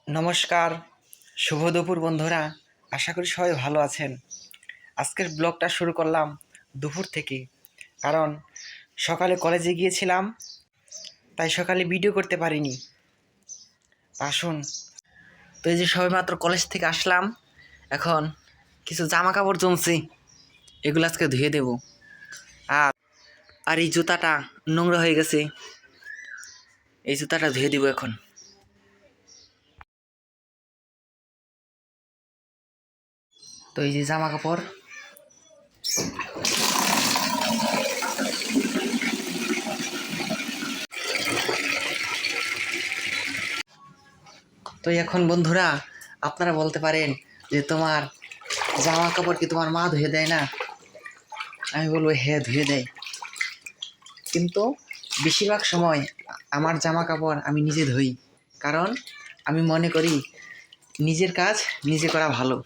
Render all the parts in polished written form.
নমস্কার, শুভ দুপুর বন্ধুরা। আশা করি সবাই ভালো আছেন। আজকের ব্লগটা শুরু করলাম দুপুর থেকে, কারণ সকালে কলেজে গিয়েছিলাম, তাই সকালে ভিডিও করতে পারিনি। আসুন, তো এই যে সবেমাত্র কলেজ থেকে আসলাম, এখন কিছু জামা কাপড় জমছে, এগুলো আজকে ধুয়ে দেব। আর আর এই জুতাটা নোংরা হয়ে গেছে, এই জুতাটা ধুয়ে দেব এখন। তো এই যে জামা কাপড়, তো এখন বন্ধুরা আপনারা বলতে পারেন যে তোমার জামা কাপড় কি তোমার মা ধুয়ে দেয় না? আমি বলবো হ্যাঁ, ধুয়ে দেয়, কিন্তু বেশিরভাগ সময় আমার জামা কাপড় আমি নিজে ধুই, কারণ আমি মনে করি নিজের কাজ নিজে করা ভালো।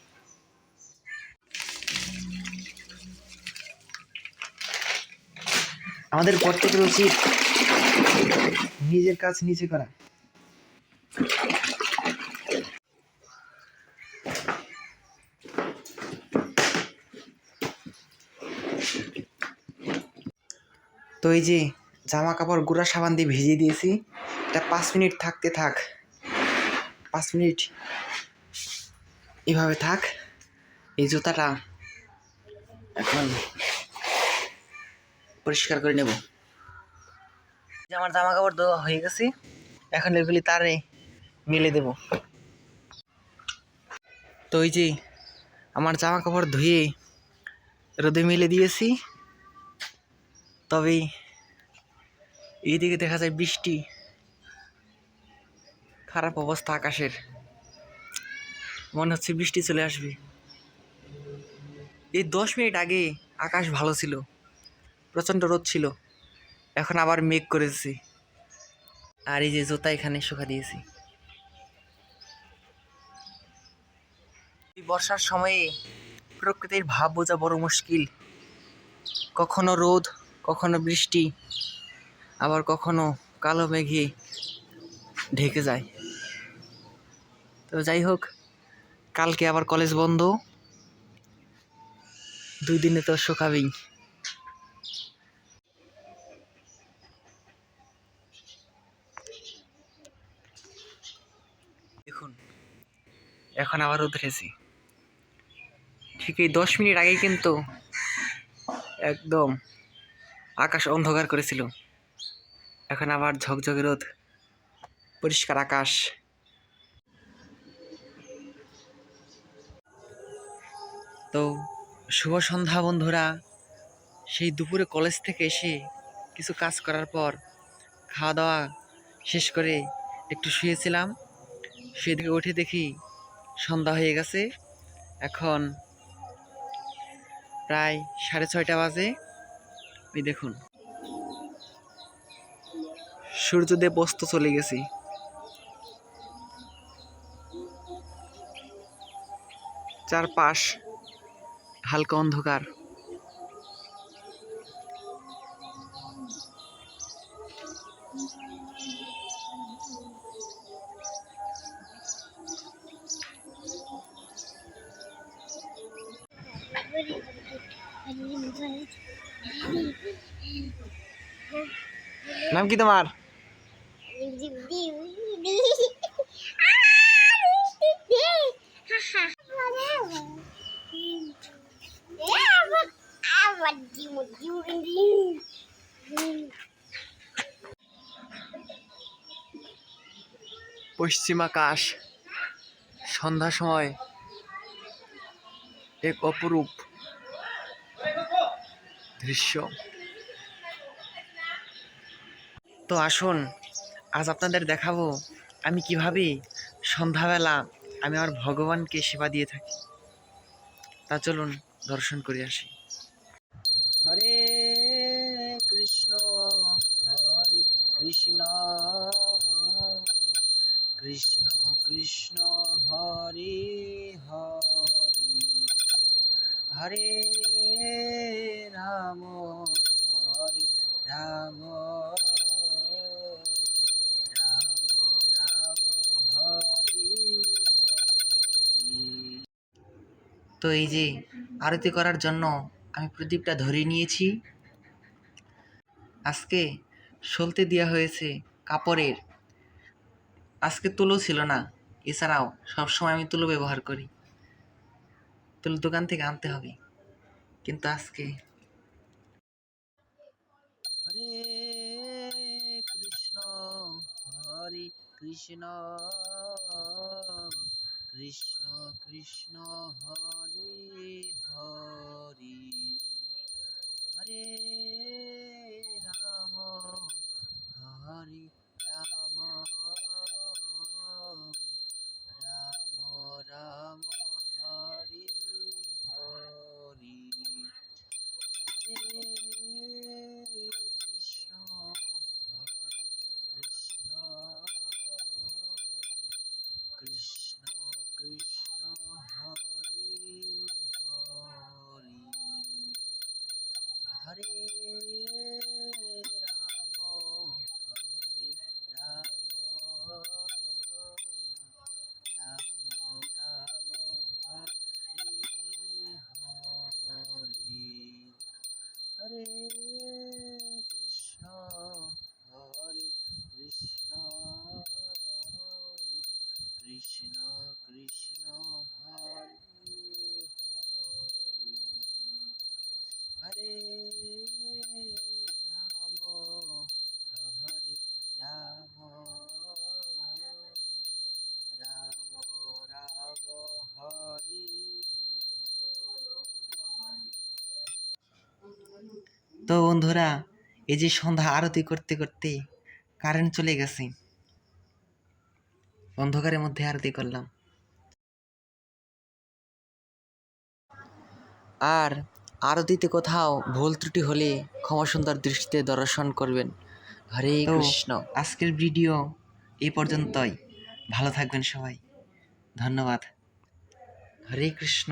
আমাদের প্রত্যেকের উচিত নিজের কাজ নিজে করা। তো এই যে জামা কাপড় গুঁড়া সাবান দিয়ে ভিজিয়ে দিয়েছি, এটা 5 মিনিট থাকতে থাক, 5 মিনিট এভাবে থাক। এই জুতাটা এখন পরিষ্কার করে নেব। আমার জামা কাপড় ধোয়া হয়ে গেছে, এখন এগুলি তারে মেলে দেব। তো এই যে আমার জামা কাপড় ধুয়ে রোদে মেলে দিয়েছি, তবে এইদিকে দেখা যায় বৃষ্টি, খারাপ অবস্থা আকাশের, মনে হচ্ছে বৃষ্টি চলে আসবে। এই 10 মিনিট আগে আকাশ ভালো ছিল, প্রচণ্ড রোদ ছিল, এখন আবার মেঘ করেছে। আর এই যে জুতা এখানে শুকা দিয়েছি। এই বর্ষার সময়ে প্রকৃতির ভাব বোঝা বড় মুশকিল। কখনো রোদ, কখনো বৃষ্টি, আবার কখনো কালো মেঘে ঢেকে যায়। তো যাই হোক, কালকে আবার কলেজ বন্ধ, 2 দিনে তো শুকাবেই। দেখুন, এখন আবার রোদ উঠেছে। ঠিক এই 10 মিনিট আগেই কিন্তু একদম আকাশ অন্ধকার করেছিল, এখন আবার ঝকঝকে রোদ, পরিষ্কার আকাশ। তো শুভ সন্ধ্যা বন্ধুরা। সেই দুপুরে কলেজ থেকে এসে কিছু কাজ করার পর খাওয়া দাওয়া শেষ করে একটু শুয়েছিলাম, শুয়ে থেকে উঠে দেখি সন্ধ্যা হয়ে গেছে। এখন প্রায় 6:30 বাজে। এই দেখুন, সূর্যদেব অস্ত চলে গেছে, চারপাশ হালকা অন্ধকার। নাম কি তোমার? পশ্চিম আকাশ, সন্ধ্যা সময় এক অপরূপ দৃশ্য। তো আসুন, আজ আপনাদের দেখাবো আমি কিভাবে সন্ধ্যাবেলা আমি আমার ভগবানকে সেবা দিয়ে থাকি। তা চলুন দর্শন করে আসি। হরে কৃষ্ণ, হরে কৃষ্ণ, কৃষ্ণ কৃষ্ণ হরে হরে, হরে রাম, হরে রাম, রাম রাম হরে তো এই যে আরতি করার জন্য আমি প্রদীপটা ধরে নিয়েছি। আজকে সলতে দেওয়া হয়েছে কাপড়ের। আজকে তুলো ছিল না, এছাড়াও সবসময় আমি তুলো ব্যবহার করি, তুলো দোকান থেকে আনতে হবে, কিন্তু আজকে হরে কৃষ্ণ হরে কৃষ্ণ কৃষ্ণ কৃষ্ণ হরে হরে হরে রাম হরে রাম রাম রাম হরে হরে হরে কৃষ্ণ হরে কৃষ্ণ কৃষ্ণ কৃষ্ণ হরে হরে হরে রাম হরে রাম রাম রাম হরে হরে কৃষ্ণ হরে কৃষ্ণ কৃষ্ণ কৃষ্ণ হরে হরে হরে রাম হরে রাম রাম রাম হরে তো বন্ধুরা, এই যে সন্ধ্যা আরতি করতে করতে কারেন্ট চলে গেছে, অন্ধকারের মধ্যে আরতি করলাম। আর আরতিতে কোথাও ভুল ত্রুটি হলে ক্ষমা সুন্দর দৃষ্টিতে দর্শন করবেন। হরে কৃষ্ণ। আজকের ভিডিও এই পর্যন্তই। ভালো থাকবেন সবাই, ধন্যবাদ। হরে কৃষ্ণ।